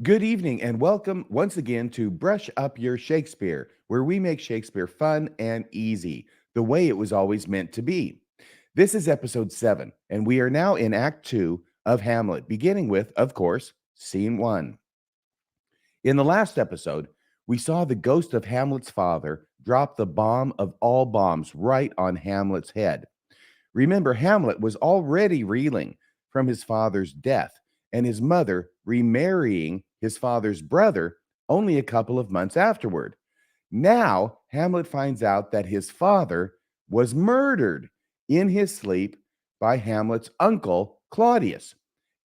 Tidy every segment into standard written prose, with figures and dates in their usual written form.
Good evening and welcome once again to Brush Up Your Shakespeare, where we make Shakespeare fun and easy, the way it was always meant to be. This is episode 7, and we are now in Act 2 of Hamlet, beginning with, of course, Scene 1. In the last episode, we saw the ghost of Hamlet's father drop the bomb of all bombs right on Hamlet's head. Remember, Hamlet was already reeling from his father's death and his mother remarrying his father's brother only a couple of months afterward. Now, Hamlet finds out that his father was murdered in his sleep by Hamlet's uncle, Claudius,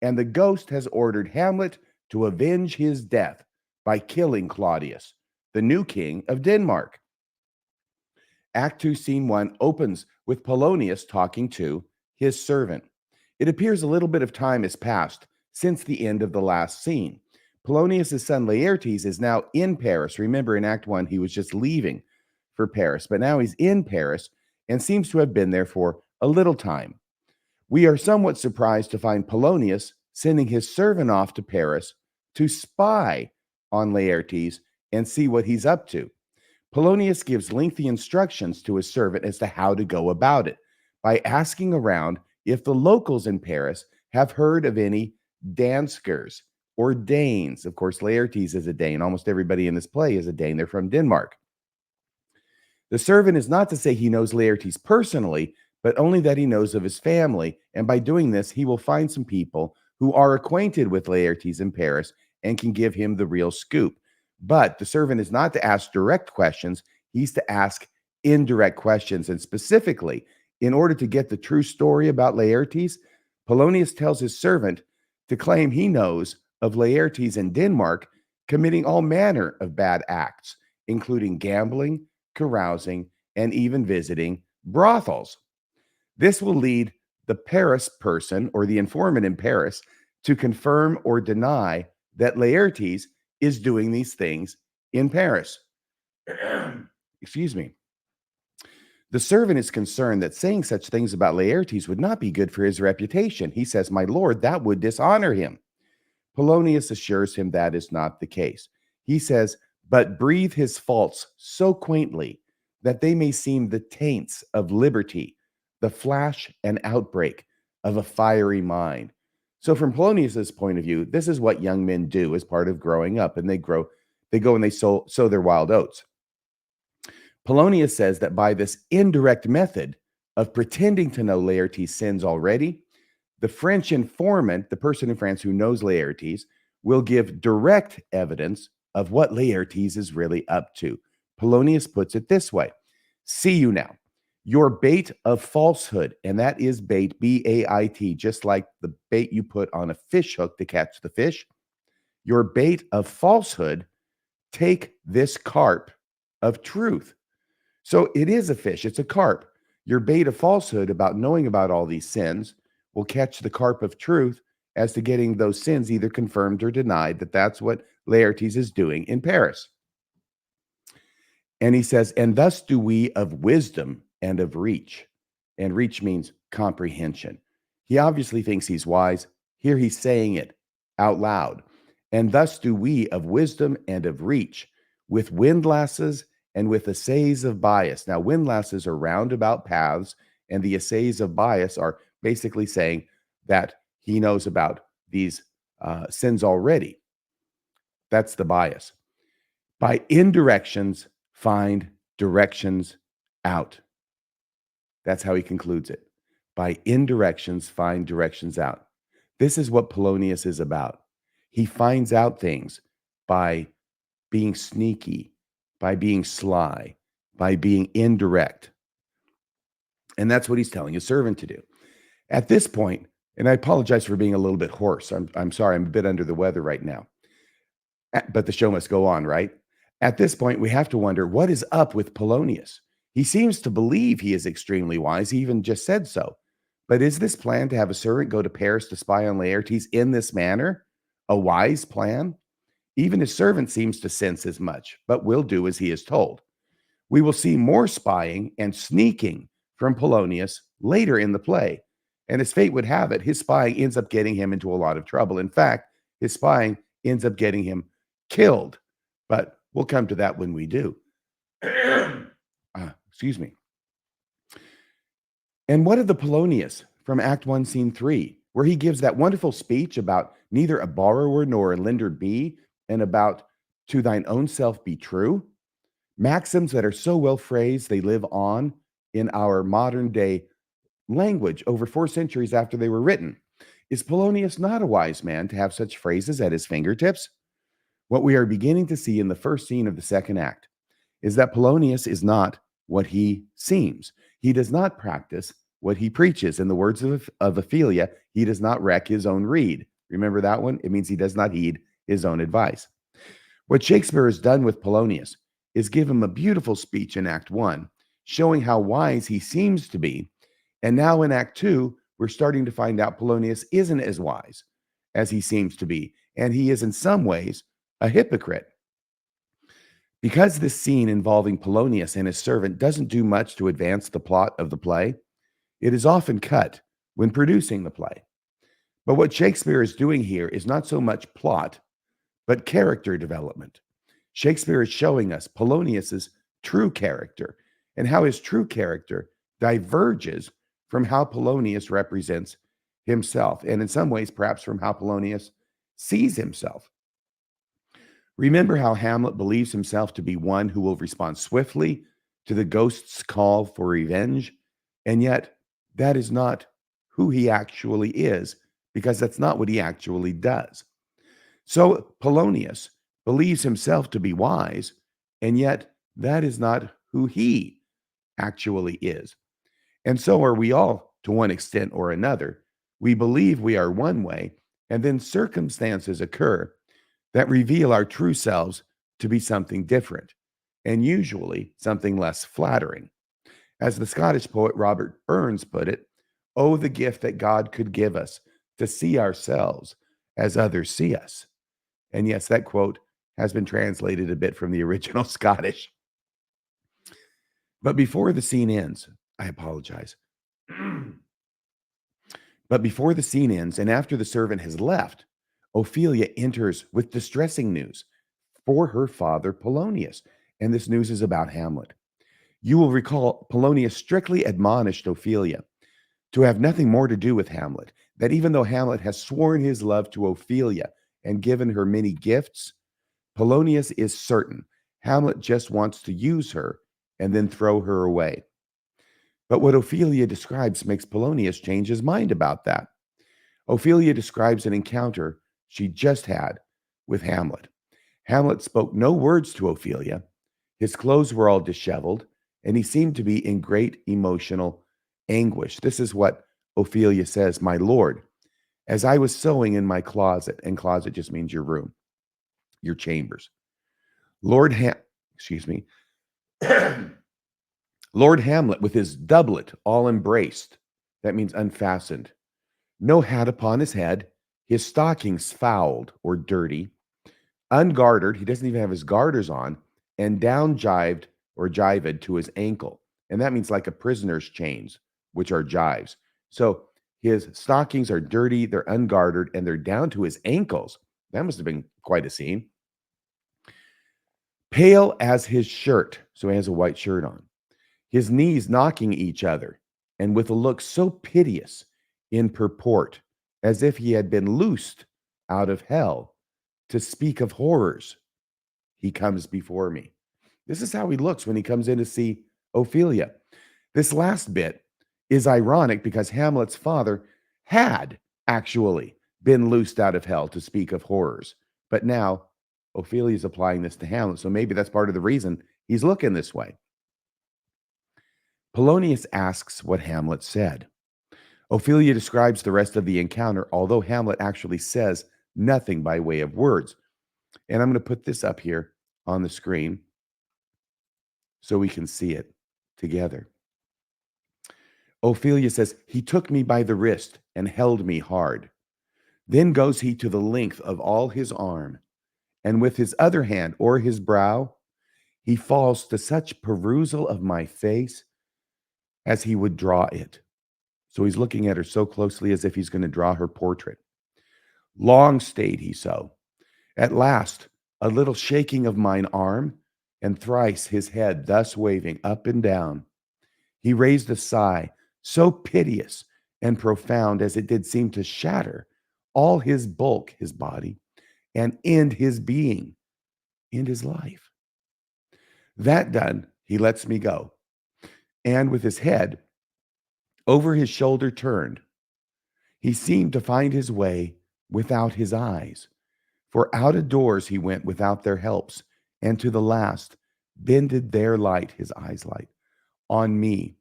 and the ghost has ordered Hamlet to avenge his death by killing Claudius, the new king of Denmark. Act 2, Scene 1 opens with Polonius talking to his servant. It appears a little bit of time has passed since the end of the last scene. Polonius' son Laertes is now in Paris. Remember, in Act 1, he was just leaving for Paris, but now he's in Paris and seems to have been there for a little time. We are somewhat surprised to find Polonius sending his servant off to Paris to spy on Laertes and see what he's up to. Polonius gives lengthy instructions to his servant as to how to go about it by asking around if the locals in Paris have heard of any Danskers or Danes. Of course, Laertes is a Dane. Almost everybody in this play is a Dane. They're from Denmark. The servant is not to say he knows Laertes personally, but only that he knows of his family. And by doing this, he will find some people who are acquainted with Laertes in Paris and can give him the real scoop. But the servant is not to ask direct questions. He's to ask indirect questions. And specifically, in order to get the true story about Laertes, Polonius tells his servant to claim he knows of Laertes in Denmark committing all manner of bad acts, including gambling, carousing, and even visiting brothels. This will lead the Paris person or the informant in Paris to confirm or deny that Laertes is doing these things in Paris. Excuse me. The servant is concerned that saying such things about Laertes would not be good for his reputation. He says, "My lord, that would dishonor him." Polonius assures him that is not the case. He says, "But breathe his faults so quaintly that they may seem the taints of liberty, the flash and outbreak of a fiery mind." So from Polonius's point of view, this is what young men do as part of growing up, and they go and they sow their wild oats. Polonius says that by this indirect method of pretending to know Laertes' sins already, the French informant, the person in France who knows Laertes, will give direct evidence of what Laertes is really up to. Polonius puts it this way: "See you now. Your bait of falsehood," and that is bait, B-A-I-T, just like the bait you put on a fish hook to catch the fish. "Your bait of falsehood, take this carp of truth." So it is a fish, it's a carp. Your bait of falsehood about knowing about all these sins will catch the carp of truth as to getting those sins either confirmed or denied, that that's what Laertes is doing in Paris. And he says, "And thus do we of wisdom and of reach." And reach means comprehension. He obviously thinks he's wise. Here he's saying it out loud. "And thus do we of wisdom and of reach, with windlasses and with assays of bias." Now, windlasses are roundabout paths, and the assays of bias are basically saying that he knows about these sins already. That's the bias. "By indirections, find directions out." That's how he concludes it. By indirections, find directions out. This is what Polonius is about. He finds out things by being sneaky, by being sly, by being indirect. And that's what he's telling his servant to do. At this point, and I apologize for being a little bit hoarse. I'm sorry, I'm a bit under the weather right now. But the show must go on, right? At this point, we have to wonder, what is up with Polonius? He seems to believe he is extremely wise. He even just said so. But is this plan to have a servant go to Paris to spy on Laertes in this manner a wise plan? Even his servant seems to sense as much, but will do as he is told. We will see more spying and sneaking from Polonius later in the play. And as fate would have it, his spying ends up getting him into a lot of trouble. In fact, his spying ends up getting him killed. But we'll come to that when we do. Excuse me. And what of the Polonius from Act 1, Scene 3, where he gives that wonderful speech about neither a borrower nor a lender be, and about to thine own self be true? Maxims that are so well phrased, they live on in our modern day language over 4 centuries after they were written. Is Polonius not a wise man to have such phrases at his fingertips? What we are beginning to see in the first scene of the second act is that Polonius is not what he seems. He does not practice what he preaches. In the words of Ophelia, he does not reck his own reed. Remember that one? It means he does not heed his own advice. What Shakespeare has done with Polonius is give him a beautiful speech in Act 1, showing how wise he seems to be. And now in Act 2, we're starting to find out Polonius isn't as wise as he seems to be. And he is in some ways a hypocrite. Because this scene involving Polonius and his servant doesn't do much to advance the plot of the play, it is often cut when producing the play. But what Shakespeare is doing here is not so much plot, but character development. Shakespeare is showing us Polonius's true character and how his true character diverges from how Polonius represents himself, and in some ways, perhaps from how Polonius sees himself. Remember how Hamlet believes himself to be one who will respond swiftly to the ghost's call for revenge, and yet that is not who he actually is, because that's not what he actually does. So Polonius believes himself to be wise, and yet that is not who he actually is. And so are we all, to one extent or another. We believe we are one way, and then circumstances occur that reveal our true selves to be something different, and usually something less flattering. As the Scottish poet Robert Burns put it, oh, the gift that God could give us to see ourselves as others see us. And yes, that quote has been translated a bit from the original Scottish. But before the scene ends, I apologize. But before the scene ends, and after the servant has left, Ophelia enters with distressing news for her father Polonius. And this news is about Hamlet. You will recall Polonius strictly admonished Ophelia to have nothing more to do with Hamlet, that even though Hamlet has sworn his love to Ophelia and given her many gifts, Polonius is certain Hamlet just wants to use her and then throw her away. But what Ophelia describes makes Polonius change his mind about that. Ophelia describes an encounter she just had with Hamlet. Hamlet spoke no words to Ophelia. His clothes were all disheveled, and he seemed to be in great emotional anguish. This is what Ophelia says, my lord, as I was sewing in my closet, and closet just means your room, your chambers. Excuse me, Lord Hamlet with his doublet all embraced, that means unfastened, no hat upon his head, his stockings fouled or dirty, ungartered, he doesn't even have his garters on, and down jived or jived to his ankle. And that means like a prisoner's chains, which are jives. So his stockings are dirty, they're ungartered, and they're down to his ankles. That must have been quite a scene. Pale as his shirt, so he has a white shirt on, his knees knocking each other, and with a look so piteous in purport, as if he had been loosed out of hell to speak of horrors, he comes before me. This is how he looks when he comes in to see Ophelia. This last bit is ironic because Hamlet's father had actually been loosed out of hell to speak of horrors. But now Ophelia's applying this to Hamlet. So maybe that's part of the reason he's looking this way. Polonius asks what Hamlet said. Ophelia describes the rest of the encounter, although Hamlet actually says nothing by way of words. And I'm going to put this up here on the screen so we can see it together. Ophelia says, he took me by the wrist and held me hard. Then goes he to the length of all his arm, and with his other hand or his brow, he falls to such perusal of my face as he would draw it. So he's looking at her so closely as if he's going to draw her portrait. Long stayed he so, At last, a little shaking of mine arm, and thrice his head thus waving up and down, he raised a sigh so piteous and profound as it did seem to shatter all his bulk, his body, and end his being, end his life. That done, he lets me go, and with his head over his shoulder turned, he seemed to find his way without his eyes. For out of doors he went without their helps, and to the last bended their light, his eyes light, on me.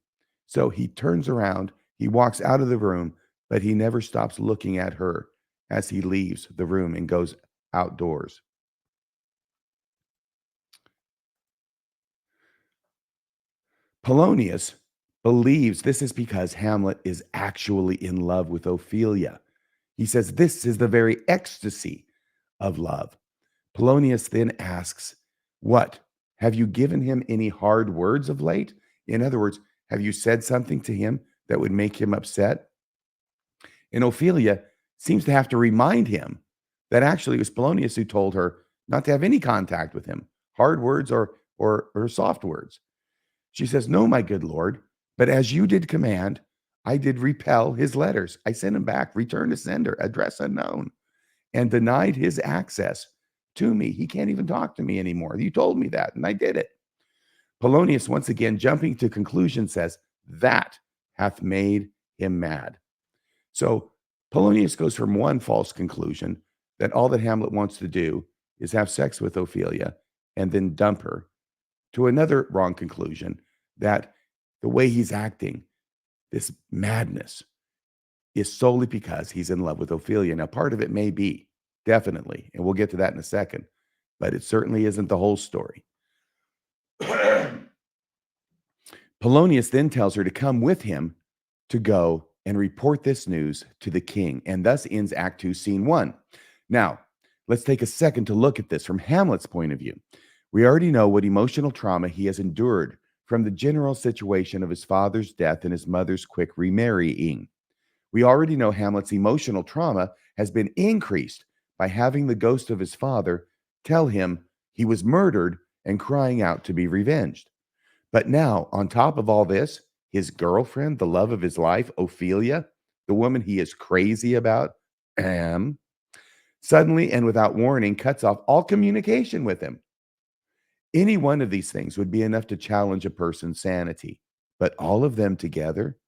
So he turns around, he walks out of the room, but he never stops looking at her as he leaves the room and goes outdoors. Polonius believes this is because Hamlet is actually in love with Ophelia. He says this is the very ecstasy of love. Polonius then asks, "What? Have you given him any hard words of late? In other words, have you said something to him that would make him upset?" And Ophelia seems to have to remind him that actually it was Polonius who told her not to have any contact with him, hard words or soft words. She says, "No, my good lord, but as you did command, I did repel his letters. I sent him back, return to sender, address unknown, and denied his access to me. He can't even talk to me anymore. You told me that, and I did it." Polonius, once again, jumping to conclusion, says, "That hath made him mad." So Polonius goes from one false conclusion that all that Hamlet wants to do is have sex with Ophelia and then dump her, to another wrong conclusion that the way he's acting, this madness, is solely because he's in love with Ophelia. Now, part of it may be, definitely, and we'll get to that in a second, but it certainly isn't the whole story. Polonius then tells her to come with him to go and report this news to the king, and thus ends Act 2, Scene 1. Now, let's take a second to look at this from Hamlet's point of view. We already know what emotional trauma he has endured from the general situation of his father's death and his mother's quick remarrying. We already know Hamlet's emotional trauma has been increased by having the ghost of his father tell him he was murdered and crying out to be revenged. But now, on top of all this, his girlfriend, the love of his life, Ophelia, the woman he is crazy about, suddenly and without warning cuts off all communication with him. Any one of these things would be enough to challenge a person's sanity, but all of them together?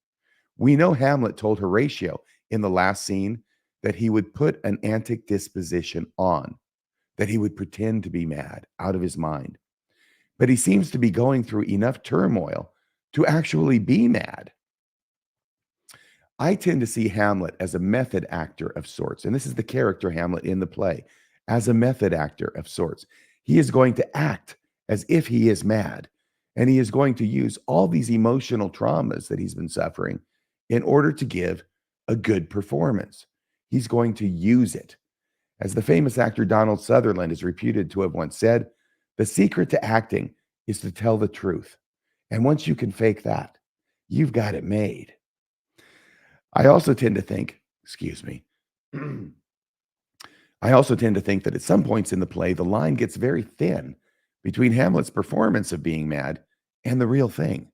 We know Hamlet told Horatio in the last scene that he would put an antic disposition on, that he would pretend to be mad, out of his mind. But he seems to be going through enough turmoil to actually be mad. I tend to see Hamlet as a method actor of sorts, and this is the character Hamlet in the play, as a method actor of sorts. He is going to act as if he is mad, and he is going to use all these emotional traumas that he's been suffering in order to give a good performance. He's going to use it. As the famous actor Donald Sutherland is reputed to have once said, the secret to acting is to tell the truth. And once you can fake that, you've got it made. I also tend to think, excuse me, I also tend to think that at some points in the play, the line gets very thin between Hamlet's performance of being mad and the real thing.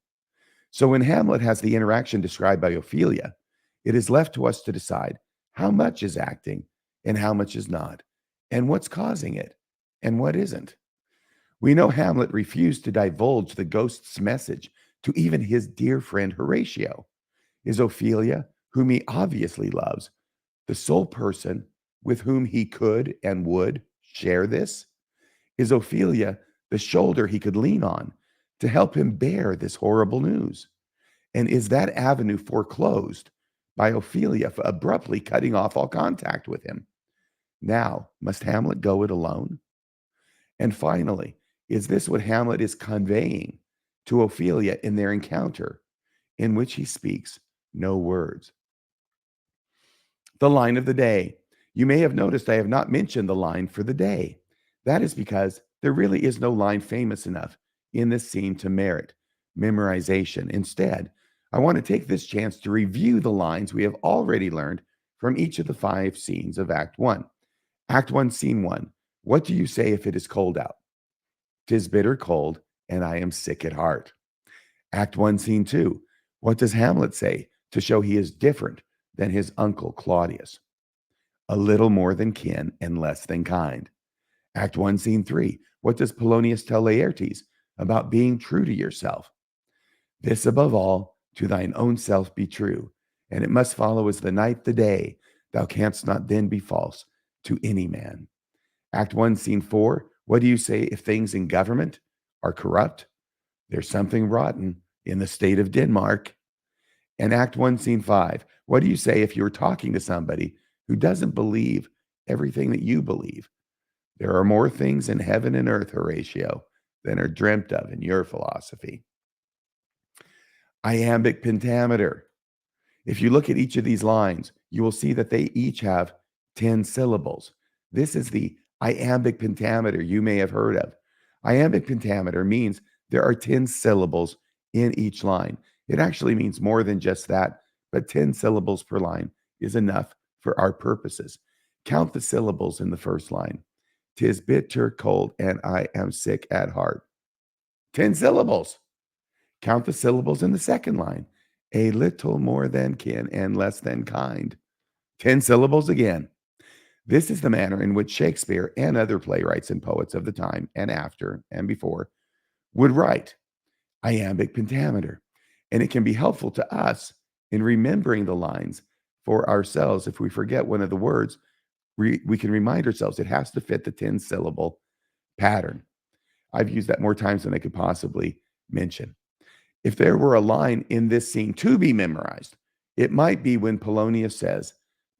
So when Hamlet has the interaction described by Ophelia, it is left to us to decide how much is acting and how much is not, and what's causing it and what isn't. We know Hamlet refused to divulge the ghost's message to even his dear friend Horatio. Is Ophelia, whom he obviously loves, the sole person with whom he could and would share this? Is Ophelia the shoulder he could lean on to help him bear this horrible news? And is that avenue foreclosed by Ophelia for abruptly cutting off all contact with him? Now, must Hamlet go it alone? And finally, is this what Hamlet is conveying to Ophelia in their encounter, in which he speaks no words? The line of the day. You may have noticed I have not mentioned the line for the day. That is because there really is no line famous enough in this scene to merit memorization. Instead, I want to take this chance to review the lines we have already learned from each of the 5 scenes of Act 1. Act 1, Scene 1. What do you say if it is cold out? 'Tis bitter cold, and I am sick at heart. Act 1, Scene 2. What does Hamlet say to show he is different than his uncle Claudius? A little more than kin and less than kind. Act 1, Scene 3. What does Polonius tell Laertes about being true to yourself? This above all, to thine own self be true, and it must follow as the night the day. Thou canst not then be false to any man. Act 1, Scene 4. What do you say if things in government are corrupt? There's something rotten in the state of Denmark. And Act 1, Scene 5. What do you say if you're talking to somebody who doesn't believe everything that you believe? There are more things in heaven and earth, Horatio, than are dreamt of in your philosophy. Iambic pentameter. If you look at each of these lines, you will see that they each have 10 syllables. This is the iambic pentameter you may have heard of. Iambic pentameter means there are 10 syllables in each line. It actually means more than just that, but 10 syllables per line is enough for our purposes. Count the syllables in the first line. 'Tis bitter cold and I am sick at heart. 10 syllables. Count the syllables in the second line. A little more than kin and less than kind. 10 syllables again. This is the manner in which Shakespeare and other playwrights and poets of the time and after and before would write. Iambic pentameter. And it can be helpful to us in remembering the lines for ourselves. If we forget one of the words, we can remind ourselves it has to fit the 10 syllable pattern. I've used that more times than I could possibly mention. If there were a line in this scene to be memorized, it might be when Polonius says,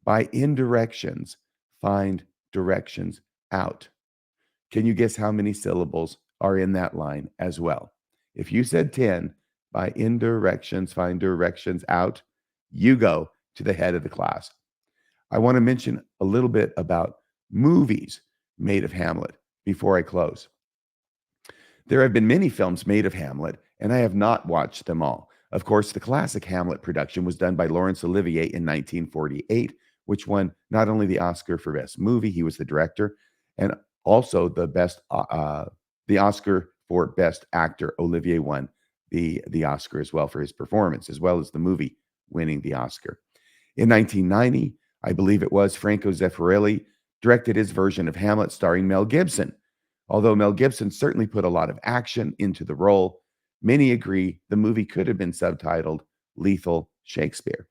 by indirections, find directions out. Can you guess how many syllables are in that line as well? If you said 10, by indirections, find directions out, you go to the head of the class. I want to mention a little bit about movies made of Hamlet before I close. There have been many films made of Hamlet, and I have not watched them all. Of course, the classic Hamlet production was done by Laurence Olivier in 1948, which won not only the Oscar for Best Movie, he was the director, and also the Oscar for Best Actor. Olivier won the Oscar as well for his performance, as well as the movie winning the Oscar. In 1990, I believe it was, Franco Zeffirelli directed his version of Hamlet starring Mel Gibson. Although Mel Gibson certainly put a lot of action into the role, many agree the movie could have been subtitled Lethal Shakespeare.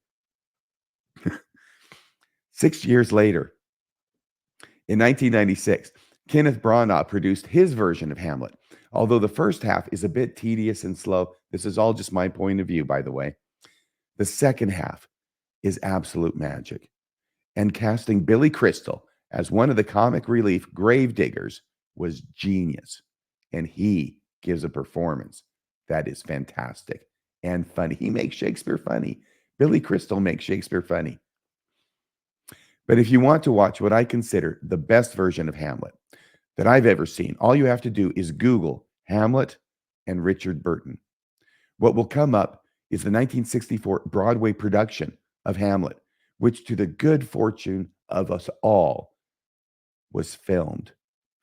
6 years later, in 1996, Kenneth Branagh produced his version of Hamlet. Although the first half is a bit tedious and slow, this is all just my point of view, by the way. The second half is absolute magic. And casting Billy Crystal as one of the comic relief gravediggers was genius. And he gives a performance that is fantastic and funny. He makes Shakespeare funny. Billy Crystal makes Shakespeare funny. But if you want to watch what I consider the best version of Hamlet that I've ever seen, all you have to do is Google Hamlet and Richard Burton. What will come up is the 1964 Broadway production of Hamlet, which, to the good fortune of us all, was filmed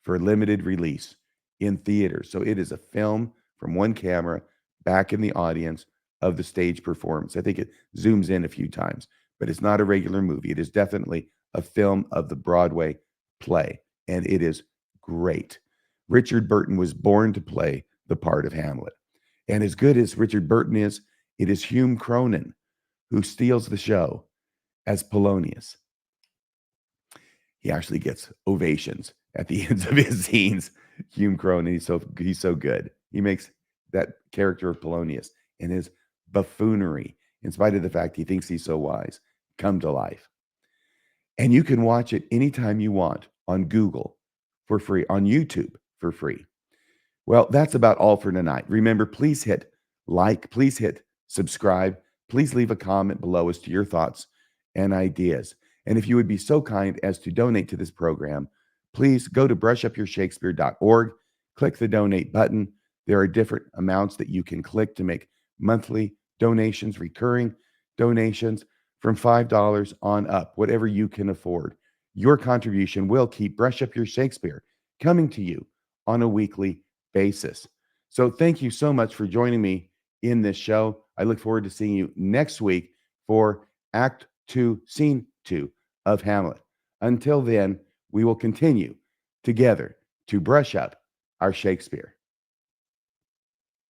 for limited release in theaters. So it is a film from one camera back in the audience of the stage performance. I think it zooms in a few times, but it's not a regular movie. It is definitely a film of the Broadway play, and it is great. Richard Burton was born to play the part of Hamlet. And as good as Richard Burton is, it is Hume Cronin who steals the show as Polonius. He actually gets ovations at the ends of his scenes. Hume Cronin, he's so good. He makes that character of Polonius and his buffoonery, in spite of the fact he thinks he's so wise, come to life. And you can watch it anytime you want on Google for free, on YouTube for free. Well, that's about all for tonight. Remember, please hit like, please hit subscribe, please leave a comment below as to your thoughts and ideas. And if you would be so kind as to donate to this program, please go to brushupyourshakespeare.org, click the donate button. There are different amounts that you can click to make monthly donations, recurring donations from $5 on up, whatever you can afford. Your contribution will keep Brush Up Your Shakespeare coming to you on a weekly basis. So thank you so much for joining me in this show. I look forward to seeing you next week for Act 2, Scene 2 of Hamlet. Until then, we will continue together to brush up our Shakespeare.